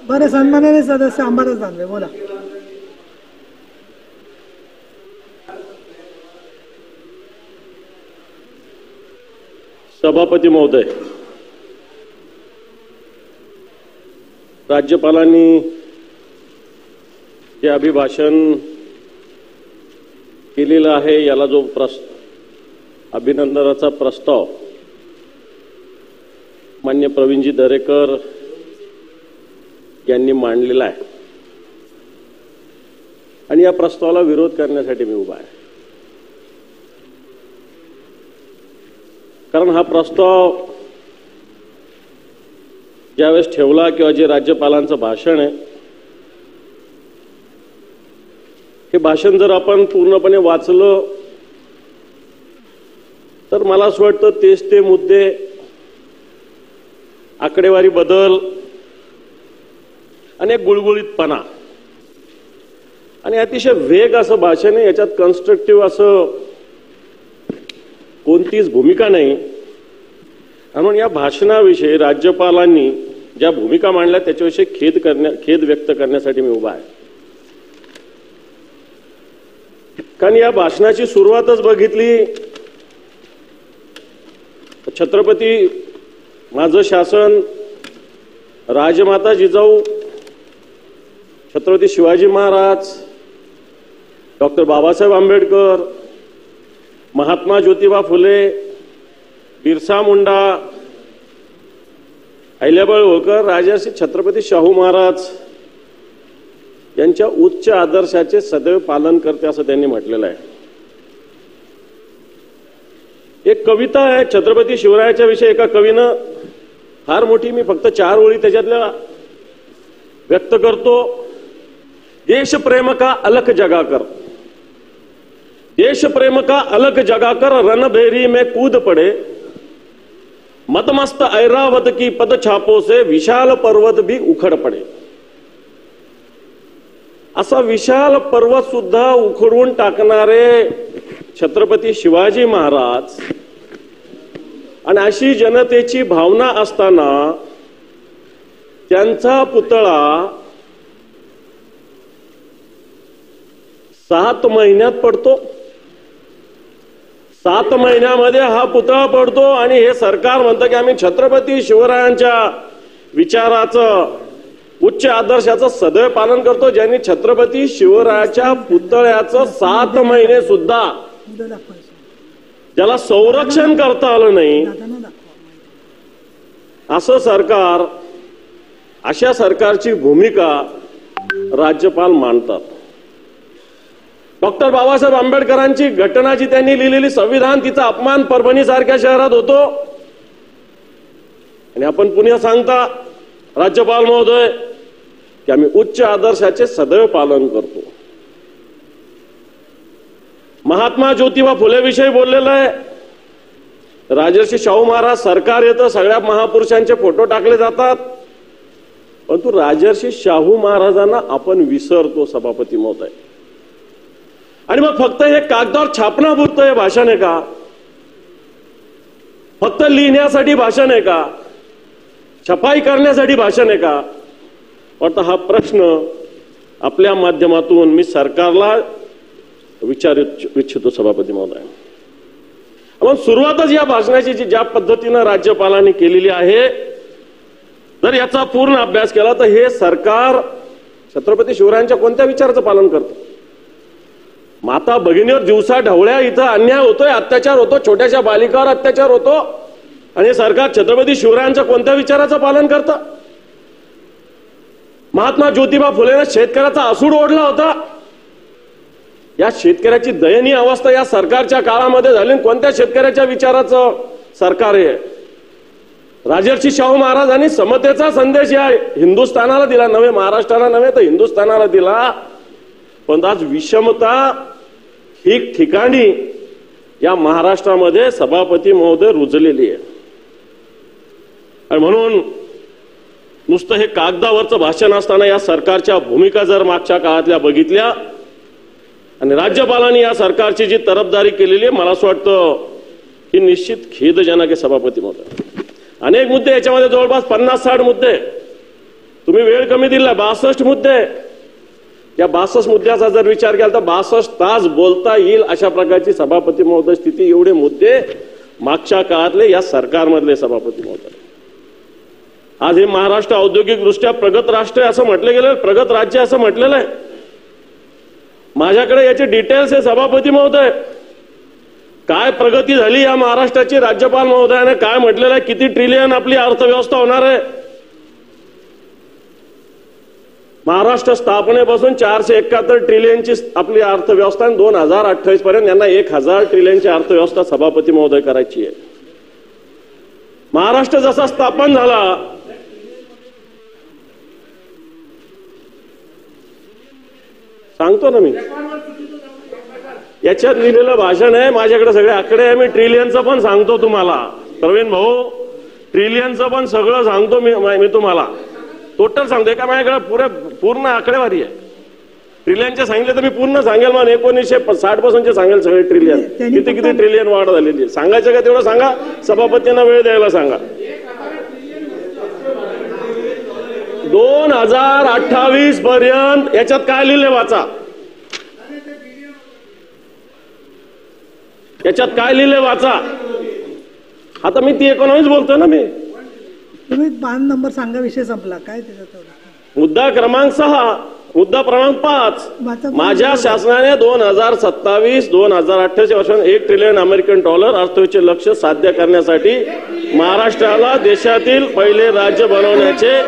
बरे सन्माननीय सदस्य अंबादास दानवे बोला. सभापती महोदय, राज्यपालांनी जे अभिभाषण केलेलं आहे याला जो अभिनंदनाचा प्रस्ताव माननीय प्रवीणजी दरेकर यांनी मांडलेला आहे आणि या प्रस्तावाला विरोध करण्यासाठी मी उभा आहे. कारण हा प्रस्ताव ज्यावेळेस ठेवला किंवा जे राज्यपालांचं भाषण आहे हे भाषण जर आपण पूर्णपणे वाचलं तर मला असं वाटतं तेच ते मुद्दे, आकडेवारी बदल आणि एक गुळगुळीतपणा आणि अतिशय वेग असं भाषण आहे. याच्यात कन्स्ट्रक्टिव्ह असं कोणतीच भूमिका नाही. म्हणून या भाषणाविषयी राज्यपालांनी ज्या भूमिका मांडल्या त्याच्याविषयी खेद व्यक्त करण्यासाठी मी उभा आहे. कारण या भाषणाची सुरुवातच बघितली, छत्रपती माझं शासन, राजमाता जिजाऊ, छत्रपती शिवाजी महाराज, डॉक्टर बाबासाहेब आंबेडकर, महात्मा ज्योतिबा फुले, बिरसा मुंडा, अहिल्याबाई होळकर, राजर्षी छत्रपती शाहू महाराज यांच्या उच्च आदर्शाचे सदैव पालन करते असं त्यांनी म्हटलेलं आहे. एक कविता आहे छत्रपती शिवरायाच्या विषयी, एका कवीनं फार मोठी, मी फक्त 4 ओळी त्याच्यातल्या व्यक्त करतो. देश प्रेम का अलख जगा कर, देश प्रेम का अलख जगा कर, रणभेरी में कूद पड़े, मतमस्त ऐरावत की पद छापों से विशाल पर्वत भी उखड़ पड़े. असा विशाल पर्वत सुद्धा उखडून टाकणारे छत्रपती शिवाजी महाराज आणि अशी जनतेची भावना असताना त्यांचा पुतळा 7 महिन्यात पडतो. 7 महिन्यामध्ये हा पुतळा पडतो आणि हे सरकार म्हणतं की आम्ही छत्रपती शिवरायांच्या विचाराचं, उच्च आदर्शाचं सदैव पालन करतो. ज्यांनी छत्रपती शिवरायाच्या पुतळ्याचं 7 महिने सुद्धा ज्याला संरक्षण करता आलं नाही असं सरकार, अशा सरकारची भूमिका राज्यपाल मांडतात. डॉक्टर बाबासाहेब आंबेडकरांची घटना जी त्यांनी लिहिलेली संविधान, तिचा अपमान परभणी सारख्या शहरात होतो आणि आपण पुन्हा सांगता राज्यपाल महोदय की आम्ही उच्च आदर्शाचे सदैव पालन करतो. महात्मा ज्योतिबा फुले विषयी बोललेलं आहे. राजर्षी शाहू महाराज सरकार येतं, सगळ्या महापुरुषांचे फोटो टाकले जातात, परंतु राजर्षी शाहू महाराजांना आपण विसरतो सभापती महोदय. आणि मग फक्त हे कागदावर छापण्यापुरतं हे भाषण आहे का? फक्त लिहिण्यासाठी भाषण आहे का? छपाई करण्यासाठी भाषण आहे का? वाटतं हा प्रश्न आपल्या माध्यमातून मी सरकारला विचारू इच्छितो सभापती महोदय. आपण सुरुवातच या भाषणाची ज्या पद्धतीनं राज्यपालांनी केलेली आहे, जर याचा पूर्ण अभ्यास केला तर हे सरकार छत्रपती शिवरायांच्या कोणत्या विचाराचं पालन करतं? माता भगिनीवर दिवसा ढवळ्या इथं अन्याय होतोय, अत्याचार होतो, छोट्याशा बालिकावर अत्याचार होतो आणि सरकार छत्रपती शिवरायांच्या कोणत्या विचाराचं पालन करतं? महात्मा ज्योतिबा फुलेनं शेतकऱ्याचा आसूड ओढला होता. या शेतकऱ्याची दयनीय अवस्था या सरकारच्या काळामध्ये झाली. कोणत्या शेतकऱ्याच्या विचाराचं सरकार आहे? राजर्षी शाहू महाराजांनी समतेचा संदेश या हिंदुस्थानाला दिला, नव्हे महाराष्ट्राला नव्हे तर हिंदुस्थानाला दिला. पण आज विषमता ठिकठिकाणी या महाराष्ट्रामध्ये सभापती महोदय रुजलेली आहे. आणि म्हणून नुसतं हे कागदावरचं भाषण असताना या सरकारच्या भूमिका जर मागच्या काळातल्या बघितल्या आणि राज्यपालांनी या सरकारची जी तरफदारी केलेली आहे, मला असं वाटतं ही निश्चित खेदजनक आहे सभापती महोदय. अनेक मुद्दे याच्यामध्ये, जवळपास 50-60 मुद्दे तुम्ही वेळ कमी दिला. 62 मुद्दे. या 62 मुद्द्याचा जर विचार केला तर 62 तास बोलता येईल अशा प्रकारची सभापती महोदय स्थिती. एवढे मुद्दे मागच्या काळातले या सरकारमधले सभापती महोदय. आज हे महाराष्ट्र औद्योगिकदृष्ट्या प्रगत राष्ट्र आहे असं म्हटलं गेलं, प्रगत राज्य असं म्हटलेलं आहे. माझ्याकडे याचे डिटेल्स आहे सभापती महोदय. काय प्रगती झाली या महाराष्ट्राची. राज्यपाल महोदयाने काय म्हटलेलं आहे, किती ट्रिलियन आपली अर्थव्यवस्था होणार आहे. महाराष्ट्र स्थापनेपासून 471 ट्रिलियनची आपली अर्थव्यवस्था, 2028 पर्यंत यांना 1000 ट्रिलियनची अर्थव्यवस्था सभापती महोदय करायची आहे. महाराष्ट्र जसा स्थापन झाला, सांगतो ना मी, याच्यात लिहिलेलं भाषण आहे, माझ्याकडे सगळे आकडे आहे. मी ट्रिलियनचं पण सांगतो तुम्हाला प्रवीण भाऊ, ट्रिलियनचं पण सगळं सांगतो मी तुम्हाला. टोटल सांगतो का माझ्याकडे पूर्ण आकडेवारी आहे. ट्रिलियनचे सांगितले तर मी पूर्ण सांगेल. मग 1960 पासूनचे सांगेल सगळे ट्रिलियन, किती किती ट्रिलियन वाढ झालेली आहे. सांगायचं का तेवढं सांगा. सभापतींना वेळ द्यायला सांगा. 2028 पर्यंत याच्यात काय लिहिले वाचा. याच्यात काय लिहिले वाचा. आता मी ती इकॉनॉमीच बोलतोय ना. मी तुम्ही 5 नंबर सांगा, विषय संपला. काय त्याच्यात मुद्दा क्रमांक 6, मुद्दा क्रमांक 5. माझ्या शासनाने 2027-2028 वर्षात $1 ट्रिलियन अर्थव्यवस्थेचे लक्ष्य साध्य करण्यासाठी महाराष्ट्राला देशातील पहिले राज्य बनवण्याचे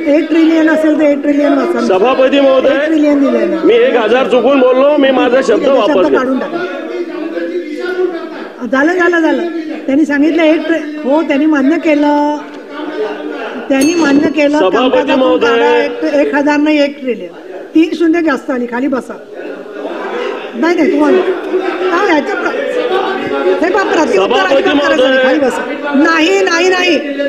1 ट्रिलियन असेल तर 1 ट्रिलियन वाचा. सभापती महोदय, ट्रिलियन दिले ना. मी 1000 चुकून बोललो. मी माझा शब्द वापरला. काढून टाका. झालं. त्यांनी सांगितलं हो, त्यांनी मान्य केलं. सभापती महोदय, 1000 नाही 1 ट्रिलियन. 3 शून्य जास्त आली. खाली बसा. नाही तुम्हाला खाली बसा. नाही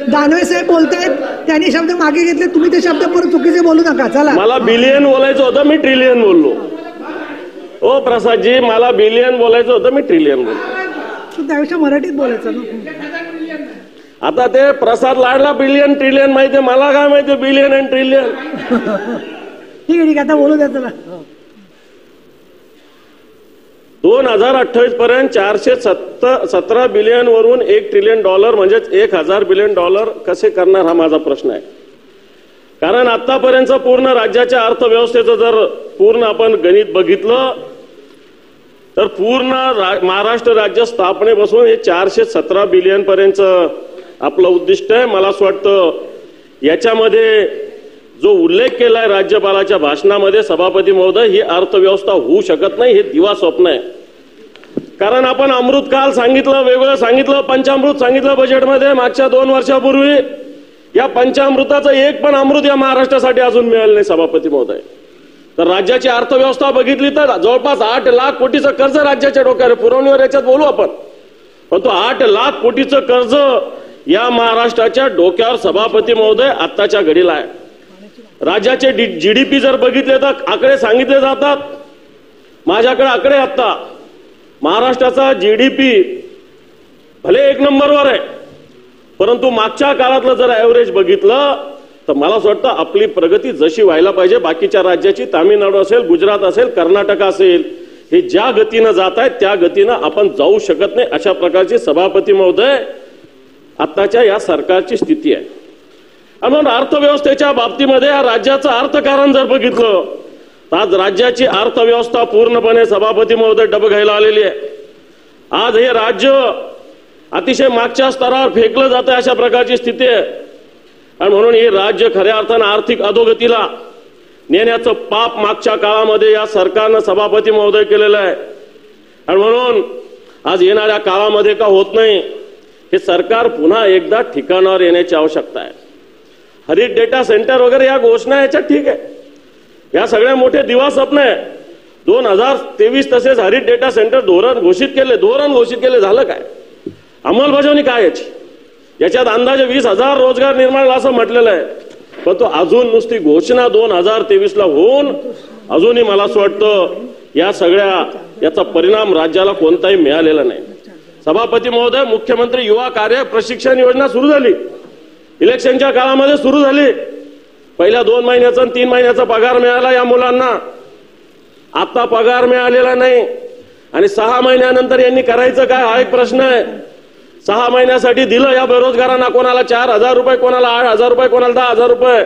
दानवे साहेब बोलतायत, त्यांनी शब्द मागे घेतले, तुम्ही ते शब्द परत चुकीचे बोलू नका. चला, मला बिलियन बोलायचं होतं, मी ट्रिलियन बोललो. ओ प्रसादजी, मला बिलियन बोलायचं होतं, मी ट्रिलियन बोललो. त्यापेक्षा मराठीत बोलायचं ना. आता ते प्रसाद लाडला बिलियन ट्रिलियन माहितीये, मला काय माहिती बिलियन आणि ट्रिलियन. ठीक आहे, आता बोलू द्या. चला, 2028 पर्यंत 417 बिलियन वरून $1 ट्रिलियन म्हणजेच $1000 बिलियन कसे करणार, हा माझा प्रश्न आहे. कारण आतापर्यंत पूर्ण राज्याच्या अर्थव्यवस्थेचं जर पूर्ण आपण गणित बघितलं तर पूर्ण महाराष्ट्र राज्य स्थापनेपासून हे 417 बिलियन पर्यंत आपलं उद्दिष्ट आहे. मला असं वाटतं याच्यामध्ये जो उल्लेख केलाय राज्यपालाच्या भाषणामध्ये सभापती महोदय, ही अर्थव्यवस्था होऊ शकत नाही, हे दिवा स्वप्न आहे. कारण आपण अमृतकाल सांगितलं, वेगळं सांगितलं, पंचामृत सांगितलं बजेटमध्ये मागच्या 2 वर्षापूर्वी. या पंचामृताचं एक पण अमृत या महाराष्ट्रासाठी अजून मिळालं नाही सभापती महोदय. तर राज्याची अर्थव्यवस्था बघितली तर जवळपास 8 लाख कोटीचं कर्ज राज्याच्या डोक्यावर. पुरवणीवर याच्यात बोलू आपण, पण तो 8 लाख कोटीचं कर्ज या महाराष्ट्राच्या डोक्यावर सभापती महोदय आत्ताच्या घडीला आहे. राज्याचे जीडीपी जर बघितले तर आकडे सांगितले जातात. माझ्याकडे आकडे आता महाराष्ट्राचा जीडीपी भले 1 नंबरवर आहे, परंतु मागच्या काळातलं जर ऍव्हरेज बघितलं तर मला असं वाटतं आपली प्रगती जशी व्हायला पाहिजे बाकीच्या राज्याची, तामिळनाडू असेल, गुजरात असेल, कर्नाटक असेल, हे ज्या गतीनं जात आहेत त्या गतीनं आपण जाऊ शकत नाही. अशा प्रकारची सभापती महोदय आत्ताच्या या सरकारची स्थिती आहे. म्हणून अर्थव्यवस्थेच्या बाबतीमध्ये या राज्याचं अर्थकारण जर बघितलं तर आज राज्याची अर्थव्यवस्था पूर्णपणे सभापती महोदय डबघाईला आलेली आहे. आज हे राज्य अतिशय मागच्या स्तरावर फेकलं जातं, अशा प्रकारची स्थिती आहे. आणि म्हणून हे राज्य खऱ्या अर्थानं आर्थिक अधोगतीला नेण्याचं पाप मागच्या काळामध्ये या सरकारनं सभापती महोदय केलेलं आहे. आणि म्हणून आज येणाऱ्या काळामध्ये का होत नाही, हे सरकार पुन्हा एकदा ठिकाणावर येण्याची आवश्यकता आहे. हरित डेटा सेंटर वगैरे या घोषणा याच्यात ठीक आहे, या सगळ्या मोठे दिवा स्वप्न आहे. 2023 तसेच हरित डेटा सेंटर धोरण घोषित केले, झालं काय, अंमलबजावणी काय याची? याच्यात अंदाजे 20,000 रोजगार निर्माण असं म्हटलेलं आहे, पण तो अजून नुसती घोषणा 2023ला होऊन अजूनही मला असं वाटतं या सगळ्या याचा परिणाम राज्याला कोणताही मिळालेला नाही. सभापती महोदय, मुख्यमंत्री युवा कार्य प्रशिक्षण योजना सुरू झाली. इलेक्शनच्या काळामध्ये सुरू झाली. पहिल्या 2 महिन्याचा आणि 3 महिन्याचा पगार मिळाला या मुलांना. आता पगार मिळालेला नाही आणि 6 महिन्यानंतर यांनी करायचं काय हा एक प्रश्न आहे. 6 महिन्यासाठी दिलं या बेरोजगारांना, कोणाला 4,000 रुपये, कोणाला 8,000 रुपये, कोणाला 10,000 रुपये.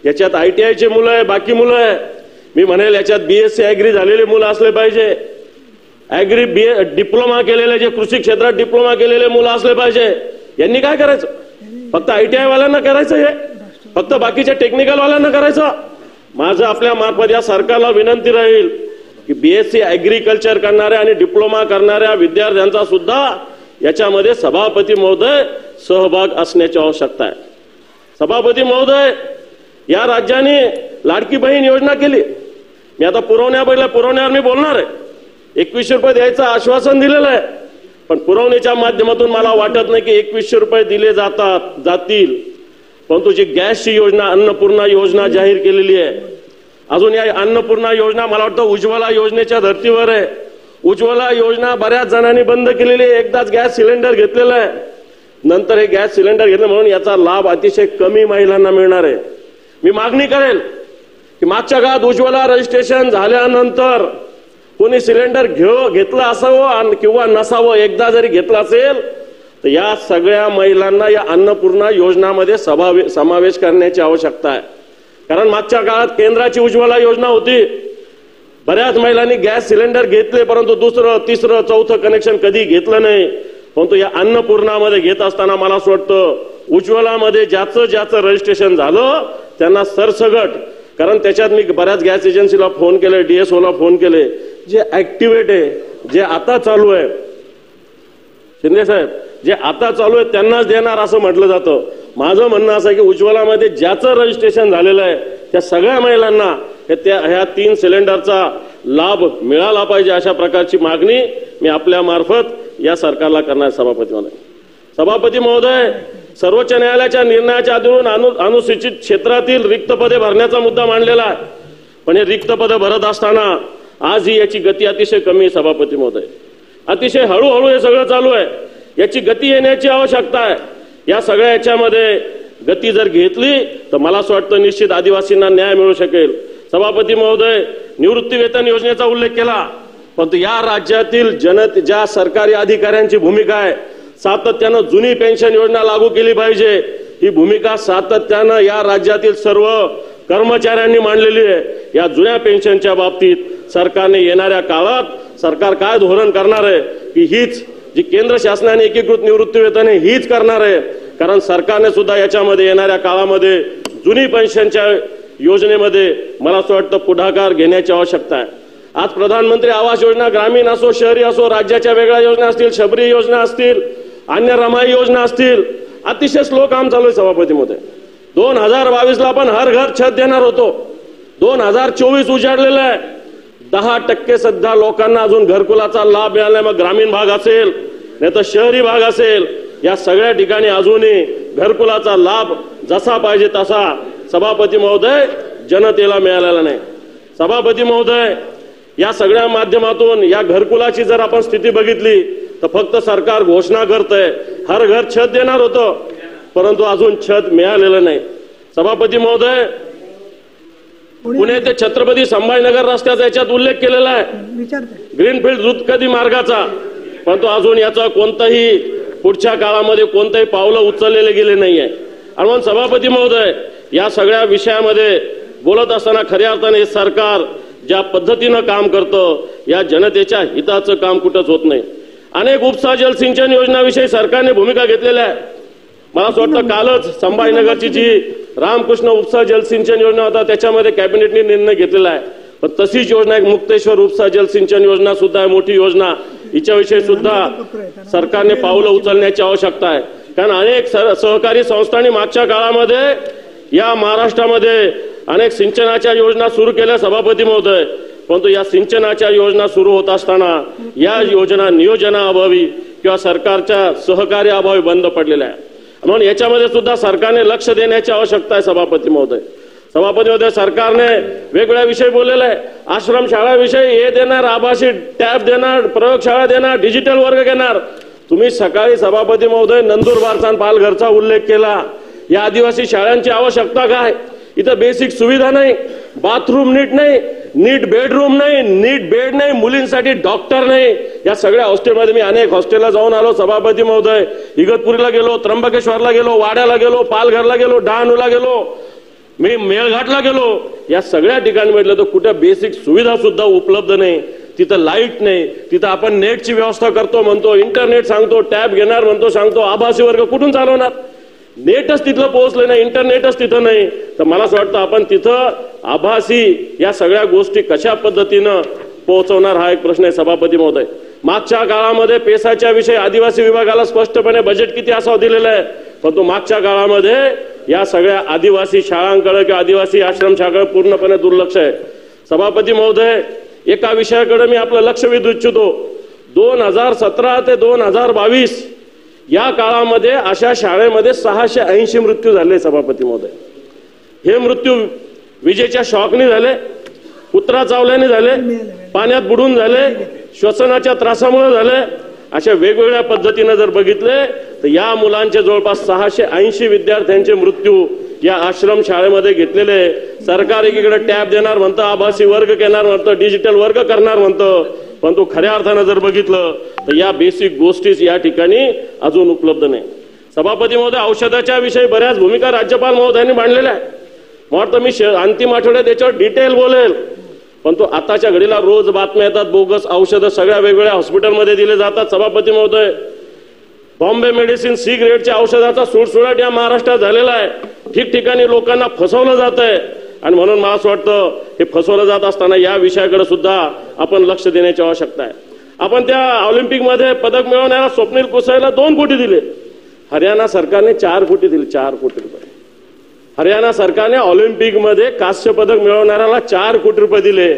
याच्यात ITI मुलं आहे, बाकी मुलं आहे. मी म्हणेल याच्यात BSc ऍग्री झालेले मुलं असले पाहिजे. ऍग्री डिप्लोमा केलेले, जे कृषी क्षेत्रात डिप्लोमा केलेले मुलं असले पाहिजे. यांनी काय करायचं? फक्त ITI वाल्यांना करायचं हे? फक्त बाकीच्या टेक्निकल वाल्यांना करायचं? माझं आपल्या मार्फत या सरकारला विनंती राहील की BSc ऍग्रीकल्चर करणाऱ्या आणि डिप्लोमा करणाऱ्या विद्यार्थ्यांचा सुद्धा याच्यामध्ये सभापती महोदय सहभाग असण्याची आवश्यकता आहे. सभापती महोदय, या राज्याने लाडकी बहीण योजना केली. मी आता पुरवण्यावर मी बोलणार आहे. 2100 रुपये द्यायचं आश्वासन दिलेलं आहे, पण पुरवण्याच्या माध्यमातून मला वाटत नाही की 2100 रुपये दिले जातील. परंतु जी गॅसची योजना, अन्नपूर्णा योजना जाहीर केलेली आहे, अजून या अन्नपूर्णा योजना मला वाटतं उज्ज्वला योजनेच्या धर्तीवर आहे. उज्ज्वला योजना बऱ्याच जणांनी बंद केलेली आहे. एकदाच गॅस सिलेंडर घेतलेला आहे, नंतर हे गॅस सिलेंडर घेतलं म्हणून याचा लाभ अतिशय कमी महिलांना मिळणार आहे. मी मागणी करेल की मागच्या काळात उज्ज्वला रजिस्ट्रेशन झाल्यानंतर कोणी सिलेंडर घेतलं असावं किंवा नसावं, एकदा जरी घेतलं असेल तर या सगळ्या महिलांना या अन्नपूर्णा योजनामध्ये समावेश करण्याची आवश्यकता आहे. कारण मागच्या काळात केंद्राची उज्ज्वला योजना होती, बऱ्याच महिलांनी गॅस सिलेंडर घेतले, परंतु 2रं, 3रं, 4थं कनेक्शन कधी घेतलं नाही. परंतु या अन्नपूर्णामध्ये घेत असताना मला असं वाटतं उज्ज्वलामध्ये ज्याचं रजिस्ट्रेशन झालं त्यांना सरसगट, कारण त्याच्यात मी बऱ्याच गॅस एजन्सीला फोन केले, DSOला फोन केले, जे ऍक्टिव्हेट आहे, जे आता चालू आहे, शिंदे साहेब, जे आता चालू आहे त्यांनाच देणार असं म्हटलं जातं. माझं म्हणणं असं आहे की उज्ज्वलामध्ये ज्याचं रजिस्ट्रेशन झालेलं आहे त्या सगळ्या महिलांना ह्या 3 सिलेंडरचा लाभ मिळाला पाहिजे, अशा प्रकारची मागणी मी आपल्या मार्फत या सरकारला करणार. सभापती महोदय, सर्वोच्च न्यायालयाच्या निर्णयाच्या आधीन अनुसूचित क्षेत्रातील रिक्त पदे भरण्याचा मुद्दा मांडलेला आहे, पण हे रिक्त पदे भरत असताना आज ही याची गती अतिशय कमी आहे. सभापती महोदय, अतिशय हळूहळू हे सगळं चालू आहे. याची गती येण्याची आवश्यकता आहे. या सगळ्या याच्यामध्ये गती जर घेतली तर मला असं वाटतं निश्चित आदिवासींना न्याय मिळू शकेल. सभापती महोदय, निवृत्ती वेतन योजनेचा उल्लेख केला, परंतु या राज्यातील ज्या सरकारी अधिकाऱ्यांची भूमिका आहे, सातत्यानं जुनी पेन्शन योजना लागू केली पाहिजे, ही भूमिका सातत्यानं या राज्यातील सर्व कर्मचाऱ्यांनी मांडलेली आहे. या जुन्या पेन्शनच्या बाबतीत सरकारने येणाऱ्या काळात सरकार काय धोरण करणार आहे की हीच जी केंद्र शासनाने एकीकृत निवृत्ती वेतन आहे हीच करणार आहे. कारण सरकारने सुद्धा याच्यामध्ये येणाऱ्या काळामध्ये जुनी पेन्शनच्या योजनेमध्ये मला असं वाटतं पुढाकार घेण्याची आवश्यकता आहे. आज प्रधानमंत्री आवास योजना ग्रामीण असो, शहरी असो, राज्याच्या वेगळ्या योजना असतील, शबरी योजना असतील, अन्य रमाई योजना असतील, अतिशय स्लो काम चालू आहे. सभापती महोदय, 2022ला आपण हर घर छत देणार होतो, 2024 उजाडलेलं आहे. 10% सध्या लोकांना अजून घरकुलाचा लाभ मिळाला. मग ग्रामीण भाग असेल नाही तर शहरी भाग असेल, या सगळ्या ठिकाणी अजूनही घरकुलाचा लाभ जसा पाहिजे तसा सभापती महोदय जनतेला मिळालेला नाही. सभापती महोदय, या सगळ्या माध्यमातून या घरकुलाची जर आपण स्थिती बघितली तर फक्त सरकार घोषणा करतंय हर घर छत देणार होतं, परंतु अजून छत मिळालेलं नाही. सभापती महोदय, पुणे ते छत्रपती संभाजीनगर रस्त्याचा याच्यात उल्लेख केलेला आहे, ग्रीनफील्ड द्रुतगती मार्गाचा, परंतु अजून याचा कोणताही पुढच्या काळामध्ये कोणतेही पावलं उचललेले गेले नाहीये. आणि म्हणून सभापती महोदय, या सगळ्या विषयामध्ये बोलत असताना खऱ्या अर्थाने सरकार ज्या पद्धतीनं काम करतं या जनतेच्या हिताचं काम कुठंच होत नाही. अनेक उपसा जलसिंचन योजनाविषयी सरकारने भूमिका घेतलेल्या आहे. मला असं वाटतं कालच संभाजीनगरची जी रामकृष्ण उपसा जलसिंचन योजना होता त्याच्यामध्ये कॅबिनेटने निर्णय घेतलेला आहे. पण तशीच योजना एक मुक्तेश्वर उपसा जलसिंचन योजना सुद्धा आहे, मोठी योजना, हिच्याविषयी सुद्धा सरकारने पावलं उचलण्याची आवश्यकता आहे. कारण अनेक सहकारी संस्थांनी मागच्या काळामध्ये या महाराष्ट्रामध्ये अनेक सिंचनाच्या योजना सुरू केल्या. सभापती महोदय, परंतु या सिंचनाच्या योजना सुरू होत असताना या योजना नियोजनाअभावी किंवा सरकारच्या सहकार्याअभावी बंद पडलेल्या आहे. म्हणून याच्यामध्ये सुद्धा सरकारने लक्ष देण्याची आवश्यकता आहे. सभापती महोदय, सरकारने वेगवेगळ्या विषय बोललेला आहे. आश्रम शाळाविषयी हे देणार, आभासी टॅब देणार, प्रयोगशाळा देणार, डिजिटल वर्ग घेणार. तुम्ही सकाळी सभापती महोदय नंदुरबारचा आणि पालघरचा उल्लेख केला. या आदिवासी शाळांची आवश्यकता काय? इथं बेसिक सुविधा नाही, बाथरूम नीट नाही, नीट बेडरूम नाही, नीट बेड नाही, मुलींसाठी डॉक्टर नाही. या सगळ्या हॉस्टेलमध्ये मी अनेक हॉस्टेलला जाऊन आलो सभापती महोदय. इगतपुरीला गेलो, त्र्यंबकेश्वरला गेलो, वाड्याला गेलो, पालघरला गेलो, डहाणूला गेलो, मी मेळघाटला गेलो. या सगळ्या ठिकाणी म्हटलं तर कुठे बेसिक सुविधा सुद्धा उपलब्ध नाही. तिथं लाईट नाही, तिथं आपण नेटची व्यवस्था करतो म्हणतो, इंटरनेट सांगतो, टॅब घेणार म्हणतो सांगतो, आभासी वर्ग कुठून चालवणार? नेटच तिथलं पोहोचलं नाही, इंटरनेटच तिथं नाही. तर मला असं वाटतं आपण तिथं आभासी या सगळ्या गोष्टी कशा पद्धतीनं पोहोचवणार हा एक प्रश्न आहे सभापती महोदय. मागच्या काळामध्ये पेसाच्या विषयी आदिवासी विभागाला स्पष्टपणे बजेट किती असावं दिलेलं आहे, परंतु मागच्या काळामध्ये या सगळ्या आदिवासी शाळांकडे किंवा आदिवासी आश्रमशाळांकडे पूर्णपणे दुर्लक्ष आहे. सभापती महोदय, एका विषयाकडे मी आपलं लक्ष वेधू इच्छितो. 2017 ते 2022 या काळामध्ये अशा शाळेमध्ये 680 मृत्यू झाले सभापती महोदय. हे मृत्यू विजेच्या शॉकने झाले, कुत्रा चावल्याने झाले, पाण्यात बुडून झाले, श्वसनाच्या त्रासामुळे झाले. अशा वेगवेगळ्या पद्धतीने जर बघितले तर या मुलांचे जवळपास 680 विद्यार्थ्यांचे मृत्यू या आश्रम शाळेमध्ये घेतलेले. सरकार एकीकडे टॅब देणार म्हणतं, आभासी वर्ग घेणार म्हणतं, डिजिटल वर्ग करणार म्हणतं, परंतु खऱ्या अर्थानं जर बघितलं तर या बेसिक गोष्टीच या ठिकाणी अजून उपलब्ध नाही. सभापती महोदय, औषधाच्या विषयी बऱ्याच भूमिका राज्यपाल महोदयांनी मांडलेल्या आहे. मला वाटतं मी अंतिम आठवड्यात याच्यावर डिटेल बोलेल, परंतु आताच्या घडीला रोज बातम्या येतात, बोगस औषधं सगळ्या वेगवेगळ्या हॉस्पिटलमध्ये दिले जातात. सभापती महोदय, बॉम्बे मेडिसिन C ग्रेडच्या औषधाचा सुळसुळाट या महाराष्ट्रात झालेला आहे. ठिकठिकाणी लोकांना फसवलं जात आहे आणि म्हणून मला असं वाटतं हे फसवलं जात असताना या विषयाकडे सुद्धा आपण लक्ष देण्याची आवश्यकता आहे. आपण त्या ऑलिम्पिकमध्ये पदक मिळवणाऱ्या स्वप्नील कुसळला 2 कोटी दिले. हरियाणा सरकारने 4 कोटी दिले, 4 कोटी रुपये. हरियाणा सरकारने ऑलिम्पिकमध्ये कांस्य पदक मिळवणाऱ्याला 4 कोटी रुपये दिले.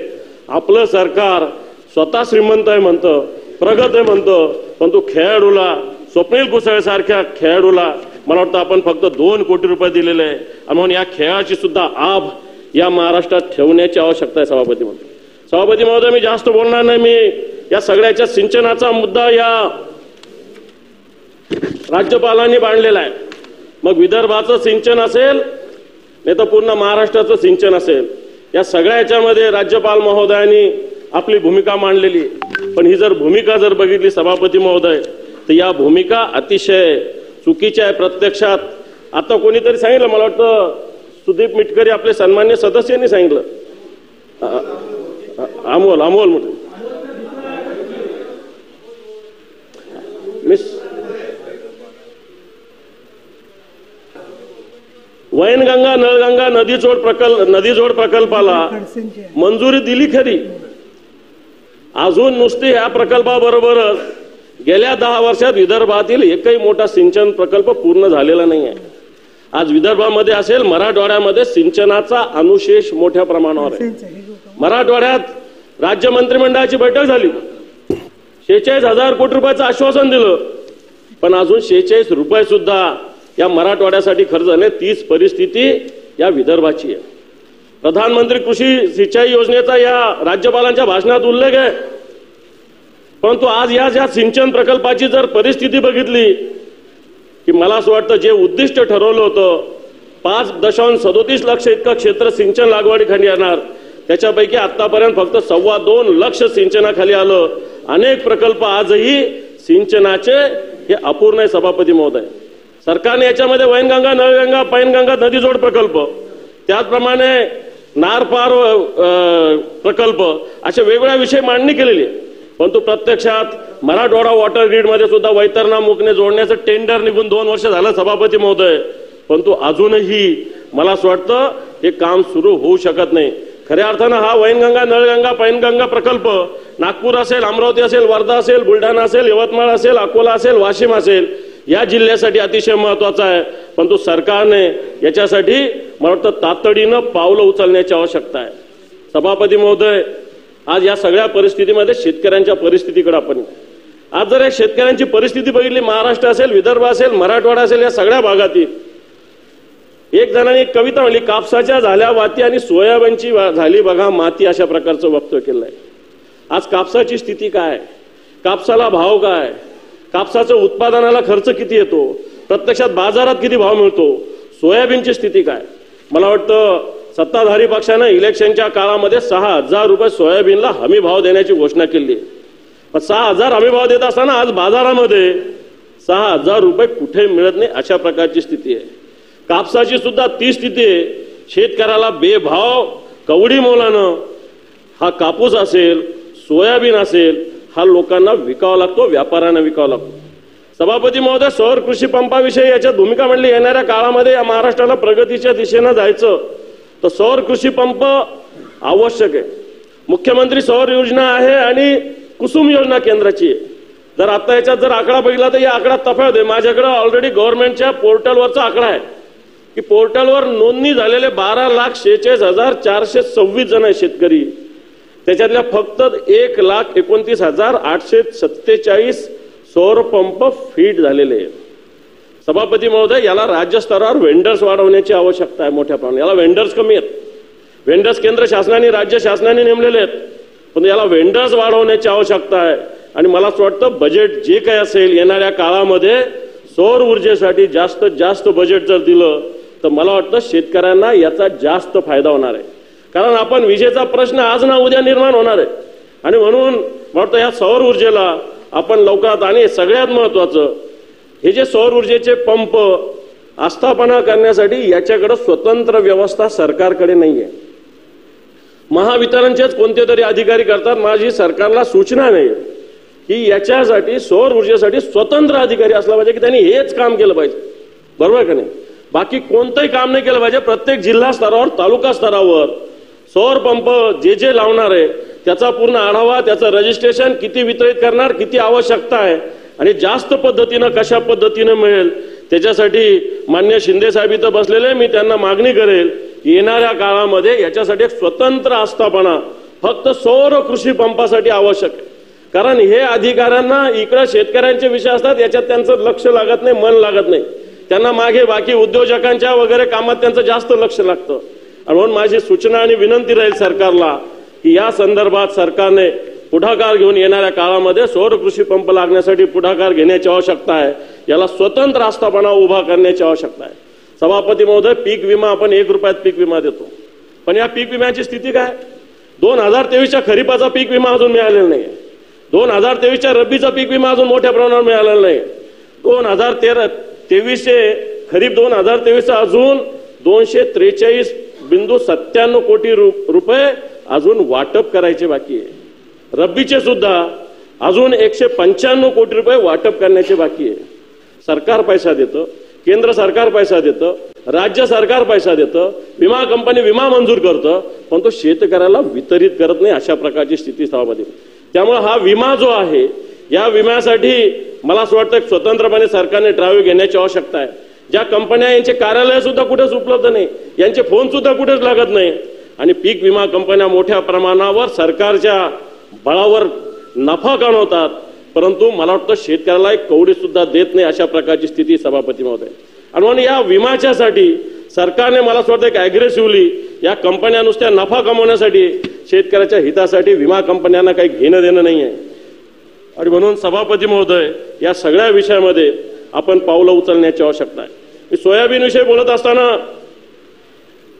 आपलं सरकार स्वतः श्रीमंत आहे म्हणतं, प्रगत आहे म्हणतं, परंतु खेळाडूला, स्वप्नील कुसळे सारख्या खेळाडूला मला वाटतं आपण फक्त 2 कोटी रुपये दिलेले आहे. म्हणून या खेळाची सुद्धा आभ या महाराष्ट्रात ठेवण्याची आवश्यकता आहे सभापती महोदय. सभापती महोदय, मी जास्त बोलणार नाही. मी या सगळ्याच्या सिंचनाचा मुद्दा या राज्यपालांनी मांडलेला आहे. मग विदर्भाचं सिंचन असेल नाही तर पूर्ण महाराष्ट्राचं सिंचन असेल, या सगळ्या याच्यामध्ये राज्यपाल महोदयांनी आपली भूमिका मांडलेली. पण ही जर भूमिका जर बघितली सभापती महोदय तर या भूमिका अतिशय चुकीच्या आहे प्रत्यक्षात. आता कोणीतरी सांगितलं, मला वाटतं सुदीप मिटकरी आपले सन्मान्य सदस्यांनी सांगितलं, अमोल म्हणून वैनगंगा नळगंगा नदीजोड प्रकल्पाला मंजुरी दिली खरी, अजून नुसती या प्रकल्पाबरोबरच गेल्या 10 वर्षात विदर्भातील एकही मोठा सिंचन प्रकल्प पूर्ण झालेला नाही आहे. आज विदर्भामध्ये असेल, मराठवाड्यामध्ये सिंचनाचा अनुशेष मोठ्या प्रमाणावर आहे. मराठवाड्यात राज्य मंत्रिमंडळाची बैठक झाली, 46,000 कोटी रुपयाचं आश्वासन दिलं, पण अजून 46 रुपये सुद्धा या मराठवाड्यासाठी खर्च झाले. तीच परिस्थिती या विदर्भाची आहे. प्रधानमंत्री कृषी सिंचाई योजनेचा या राज्यपालांच्या भाषणात उल्लेख आहे, परंतु आज या सिंचन प्रकल्पाची जर परिस्थिती बघितली की मला असं वाटतं जे उद्दिष्ट ठरवलं होतं 5.37 लाख इतकं क्षेत्र सिंचन लागवडीखाली येणार, त्याच्यापैकी आतापर्यंत फक्त 2.25 लाख सिंचनाखाली आलं. अनेक प्रकल्प आजही सिंचनाचे हे अपूर्ण आहे सभापती महोदय. सरकारने याच्यामध्ये वैनगंगा नळगंगा पैनगंगा नदीजोड प्रकल्प, त्याचप्रमाणे नारपार प्रकल्प असे वेगवेगळ्या विषय मांडणी केलेली आहे, परंतु प्रत्यक्षात मराठवाडा वॉटर ग्रीड मध्ये सुद्धा वैतरणा मुकणे जोडण्याचं टेंडर निघून 2 वर्ष झालं सभापती महोदय, परंतु अजूनही मला असं वाटतं हे काम सुरू होऊ शकत नाही. खऱ्या अर्थानं हा वैनगंगा नळगंगा पैनगंगा प्रकल्प नागपूर असेल, अमरावती असेल, वर्धा असेल, बुलढाणा असेल, यवतमाळ असेल, अकोला असेल, वाशिम असेल या जिल्ह्यासाठी अतिशय महत्वाचा आहे, परंतु सरकारने याच्यासाठी मला वाटतं तातडीनं पावलं उचलण्याची आवश्यकता आहे. सभापती महोदय, आज या सगळ्या परिस्थितीमध्ये शेतकऱ्यांच्या परिस्थितीकडे आपण आज जर एक शेतकऱ्यांची परिस्थिती बघितली, महाराष्ट्र असेल, विदर्भ असेल, मराठवाडा असेल, या सगळ्या भागातील एक जणांनी एक कविता म्हणली, कापसाच्या झाल्या वाती आणि सोयाबीनची झाली बघा माती, अशा प्रकारचं वक्तव्य केलंय. आज कापसाची स्थिती काय, कापसाला भाव काय, कापसाच्या उत्पादनाला खर्च किती येतो, प्रत्यक्षात बाजारात किती भाव मिळतो, सोयाबीनची स्थिती काय? मला वाटतं सत्ताधारी पक्षानं इलेक्शनच्या काळामध्ये 6,000 रुपये सोयाबीनला हमी भाव देण्याची घोषणा केली. पण 6,000 हमी भाव देत असताना आज बाजारामध्ये 6,000 रुपये कुठे मिळत नाही अशा प्रकारची स्थिती आहे. कापसाची सुद्धा ती स्थिती आहे. शेतकऱ्याला बेभाव कवडी मोलानं हा कापूस असेल, सोयाबीन असेल, हा लोकांना विकावा लागतो, व्यापाऱ्यांना विकावा लागतो. सभापती महोदय, सौर कृषी पंपाविषयी याच्यात भूमिका म्हणली. येणाऱ्या काळामध्ये या महाराष्ट्राला प्रगतीच्या दिशेनं जायचं तर सौर कृषी पंप आवश्यक आहे. मुख्यमंत्री सौर योजना आहे आणि कुसुम योजना केंद्राची आहे. जर आता याच्यात जर आकडा बघितला तर या आकडा तफावत आहे. माझ्याकडे ऑलरेडी गव्हर्नमेंटच्या पोर्टलवरचा आकडा आहे की पोर्टलवर नोंदणी झालेले 12,46,426 जण आहे शेतकरी. त्याच्यातल्या फक्त 1,29,847 सौर पंप फीट झालेले आहेत. सभापती महोदय, याला राज्य स्तरावर वेंडर्स वाढवण्याची आवश्यकता आहे मोठ्या प्रमाणात. याला वेंडर्स कमी आहेत. वेंडर्स केंद्र शासनाने राज्य शासनाने नेमलेले आहेत, पण याला वेंडर्स वाढवण्याची आवश्यकता आहे. आणि मला असं वाटतं बजेट जे काही असेल येणाऱ्या काळामध्ये सौर ऊर्जेसाठी जास्तीत जास्त बजेट जर दिलं तर मला वाटतं शेतकऱ्यांना याचा जास्त फायदा होणार आहे. कारण आपण विजेचा प्रश्न आज ना उद्या निर्माण होणार आहे आणि म्हणून वाटतं या सौर ऊर्जेला आपण लवकरात, आणि सगळ्यात महत्वाचं हे जे सौर ऊर्जेचे पंप आस्थापना करण्यासाठी याच्याकडे स्वतंत्र व्यवस्था सरकारकडे नाहीये. महावितरणचेच कोणते तरी अधिकारी करतात. माझी सरकारला सूचना नाही की याच्यासाठी सौर ऊर्जेसाठी स्वतंत्र अधिकारी असला पाहिजे की त्यांनी हेच काम केलं पाहिजे. बरोबर का नाही? बाकी कोणतंही काम नाही केलं पाहिजे. प्रत्येक जिल्हा स्तरावर, तालुका स्तरावर सौर पंप जे जे लावणार आहे त्याचा पूर्ण आढावा, त्याचं रजिस्ट्रेशन, किती वितरित करणार, किती आवश्यकता आहे आणि जास्त पद्धतीनं कशा पद्धतीनं मिळेल त्याच्यासाठी मान्य शिंदे साहेब इथं बसलेले, मी त्यांना मागणी करेल येणाऱ्या काळामध्ये याच्यासाठी एक स्वतंत्र आस्थापना फक्त सौर कृषी पंपासाठी आवश्यक आहे. कारण हे अधिकाऱ्यांना इकडे शेतकऱ्यांचे विषय असतात, याच्यात त्यांचं लक्ष लागत नाही, मन लागत नाही. त्यांना मागे बाकी उद्योजकांच्या वगैरे कामात त्यांचं जास्त लक्ष लागतं. आणि म्हणून माझी सूचना आणि विनंती राहील सरकारला की या संदर्भात सरकारने पुढाकार घेऊन येणाऱ्या काळामध्ये सौर कृषी पंप लागण्यासाठी पुढाकार घेण्याची आवश्यकता आहे. याला स्वतंत्र आस्थापना उभा करण्याची आवश्यकता आहे. सभापती महोदय, पीक विमा आपण 1 रुपयात पीक विमा देतो, पण या पीक विम्याची स्थिती काय? 2023च्या खरीपाचा पीक विमा अजून मिळालेला नाही. 2023च्या रब्बीचा पीक विमा अजून मोठ्या प्रमाणावर मिळालेला नाही. 2023चे खरीप 2023चा अजून 243.97 कोटी रुपये अजून वाटप करायचे बाकी आहे. रब्बीचे सुद्धा अजून 195 कोटी रुपये वाटप करण्याचे बाकी आहे. सरकार पैसा देतं, केंद्र सरकार पैसा देतं, राज्य सरकार पैसा देतं, विमा कंपनी विमा मंजूर करतं, पण तो शेतकऱ्याला वितरित करत नाही. अशा प्रकारची स्थिती सभापती. त्यामुळे हा विमा जो आहे या विम्यासाठी मला असं वाटतं स्वतंत्रपणे सरकारने ड्राईव्ह घेण्याची आवश्यकता आहे. ज्या कंपन्या यांचे कार्यालय सुद्धा कुठेच उपलब्ध नाही, यांचे फोन सुद्धा कुठेच लागत नाही आणि पीक विमा कंपन्या मोठ्या प्रमाणावर सरकारच्या बळावर नफा कमवतात, परंतु मला वाटतं शेतकऱ्याला एक कवडी सुद्धा देत नाही. अशा प्रकारची स्थिती सभापती महोदय. आणि म्हणून या विम्याच्यासाठी सरकारने मला असं वाटतं की अग्रेसिव्हली या कंपन्या नुसत्या नफा कमवण्यासाठी शेतकऱ्याच्या हितासाठी विमा कंपन्यांना काही घेणं देणं नाही आहे. आणि म्हणून सभापती महोदय, या सगळ्या विषयामध्ये आपण पावलं उचलण्याची आवश्यकता आहे. मी सोयाबीन विषयी बोलत असताना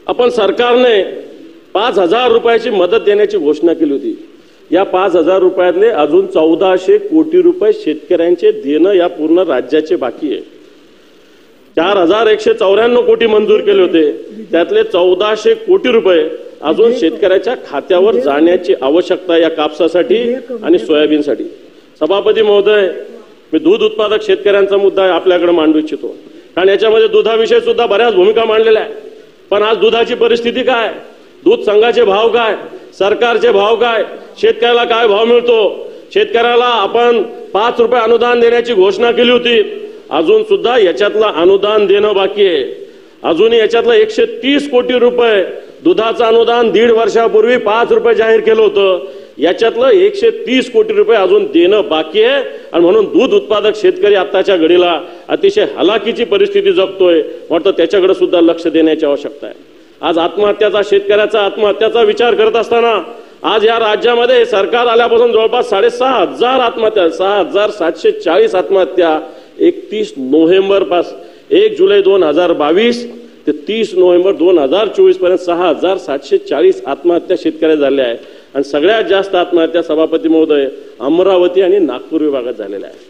आपण सरकारने 5,000 रुपयाची मदत देण्याची घोषणा केली होती. या 5,000 रुपयातले अजून 1400 कोटी रुपये शेतकऱ्यांचे देणं या पूर्ण राज्याचे बाकी आहे. 4,194 कोटी मंजूर केले होते, त्यातले 1400 कोटी रुपये अजून शेतकऱ्याच्या खात्यावर जाण्याची आवश्यकता या कापसासाठी आणि सोयाबीनसाठी. सभापती महोदय, मी दूध उत्पादक शेतकऱ्यांचा मुद्दा आपल्याकडे मांडू इच्छितो, कारण याच्यामध्ये दुधाविषयी सुद्धा बऱ्याच भूमिका मांडलेल्या आहेत. पण आज दुधाची परिस्थिती काय, दूध संघाचे भाव काय, सरकारचे भाव काय, शेतकऱ्याला काय भाव मिळतो? शेतकऱ्याला आपण 5 रुपये अनुदान देण्याची घोषणा केली होती, अजून सुद्धा याच्यातलं अनुदान देणं बाकी आहे. अजूनही याच्यातलं 130 कोटी रुपये दुधाचं अनुदान 1.5 वर्षापूर्वी 5 रुपये जाहीर केलं होतं, याच्यातलं 130 कोटी रुपये अजून देणं बाकी आहे. आणि म्हणून दूध उत्पादक शेतकरी आताच्या घडीला अतिशय हलाखीची परिस्थिती जगतोय. वाटतं त्याच्याकडे सुद्धा लक्ष देण्याची आवश्यकता आहे. आज आत्महत्याचा, शेतकऱ्याचा आत्महत्याचा विचार करत असताना आज या राज्यामध्ये सरकार आल्यापासून जवळपास 6,500 आत्महत्या, 6,740 आत्महत्या 31 नोव्हेंबर पासून 1 जुलै 2022 ते 30 नोव्हेंबर 2024 पर्यंत 6,740 आत्महत्या शेतकऱ्या झाल्या आहेत आणि सगळ्यात जास्त आत्महत्या सभापती महोदय अमरावती आणि नागपूर विभागात झालेल्या आहेत.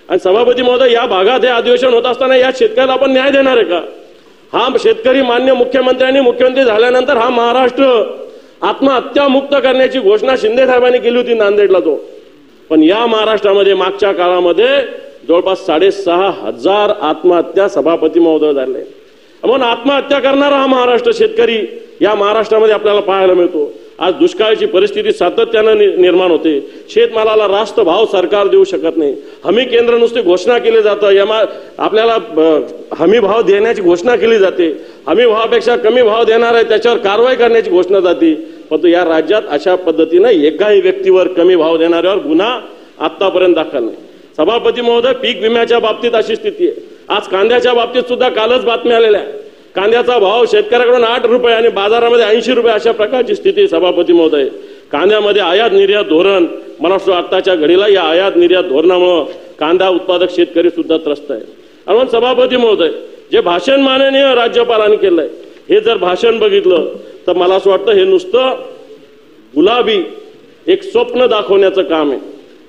आणि सभापती महोदय, या भागात हे अधिवेशन होत असताना या शेतकऱ्याला आपण न्याय देणार आहे का? हा शेतकरी मान्य मुख्यमंत्र्यांनी मुख्यमंत्री झाल्यानंतर हा महाराष्ट्र आत्महत्या मुक्त करण्याची घोषणा शिंदे साहेबांनी केली होती नांदेडला तो. पण या महाराष्ट्रामध्ये मागच्या काळामध्ये जवळपास 6,500 आत्महत्या सभापती महोदय झाले. म्हणून आत्महत्या करणारा हा महाराष्ट्र शेतकरी या महाराष्ट्रामध्ये आपल्याला पाहायला मिळतो. आज दुष्काळाची परिस्थिती सातत्यानं निर्माण होते. शेतमालाला रास्त भाव सरकार देऊ शकत नाही. हमी केंद्र नुसती घोषणा केली जातं, आपल्याला हमी भाव देण्याची घोषणा केली जाते. हमी भावापेक्षा कमी भाव देणार आहे त्याच्यावर कारवाई करण्याची घोषणा जाते. परंतु या राज्यात अशा पद्धतीनं एकाही व्यक्तीवर कमी भाव देणाऱ्यावर गुन्हा आतापर्यंत दाखल नाही. सभापती महोदय, पीक विम्याच्या बाबतीत अशी स्थिती आहे. आज कांद्याच्या बाबतीत सुद्धा कालच बातमी आलेल्या आहे. कांद्याचा भाव शेतकऱ्याकडून 8 रुपये आणि बाजारामध्ये 80 रुपये अशा प्रकारची स्थिती आहे. सभापती महोदय, कांद्यामध्ये आयात निर्यात धोरण, मला वाटतं आत्ताच्या घडीला या आयात निर्यात धोरणामुळे कांदा उत्पादक शेतकरी सुद्धा त्रस्त आहे. आणि सभापती महोदय, जे भाषण माननीय राज्यपालांनी केलंय, हे जर भाषण बघितलं तर मला असं वाटतं हे नुसतं गुलाबी एक स्वप्न दाखवण्याचं काम आहे.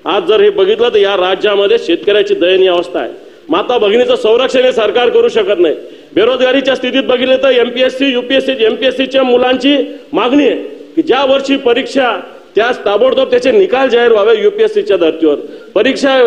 आज जर हे बघितलं तर या राज्यामध्ये शेतकऱ्याची दयनीय अवस्था आहे. माता भगिनीचं संरक्षण हे सरकार करू शकत नाही. बेरोजगारीच्या स्थितीत बघितले तर एमपीएससी, यूपीएससी, एमपीएससीच्या मुलांची मागणी आहे की ज्या वर्षी परीक्षा त्याच ताबडतोब त्याचे निकाल जाहीर व्हावे. यूपीएससीच्या धर्तीवर परीक्षा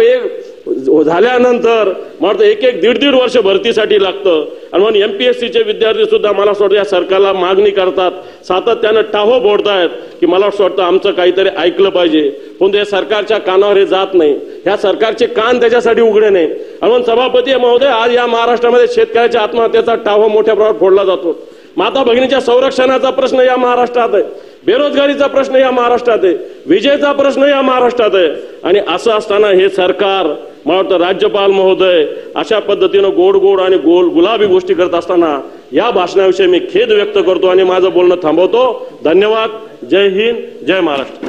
झाल्यानंतर मला एक दीड वर्ष भरतीसाठी लागतं. आणि म्हणून एमपीएससीचे विद्यार्थी सुद्धा मला असं वाटतं या सरकारला मागणी करतात, सातत्यानं टाहो फोडतायत की मला असं वाटतं आमचं काहीतरी ऐकलं पाहिजे. पण या सरकारच्या कानावर हे जात नाही. ह्या सरकारचे कान त्याच्यासाठी उघडे नाही. आणि म्हणून सभापती महोदय, आज या महाराष्ट्रामध्ये शेतकऱ्याच्या आत्महत्येचा टाहो मोठ्या प्रमाणात फोडला जातो. माता भगिनीच्या संरक्षणाचा प्रश्न या महाराष्ट्रात आहे. बेरोजगारीचा प्रश्न या महाराष्ट्रात आहे. विजेचा प्रश्न या महाराष्ट्रात आहे. आणि असं असताना हे सरकार, मला वाटतं राज्यपाल महोदय अशा पद्धतीनं गोड आणि गुलाबी गोष्टी करत असताना या भाषणाविषयी मी खेद व्यक्त करतो आणि माझं बोलणं थांबवतो. धन्यवाद. जय हिंद, जय महाराष्ट्र.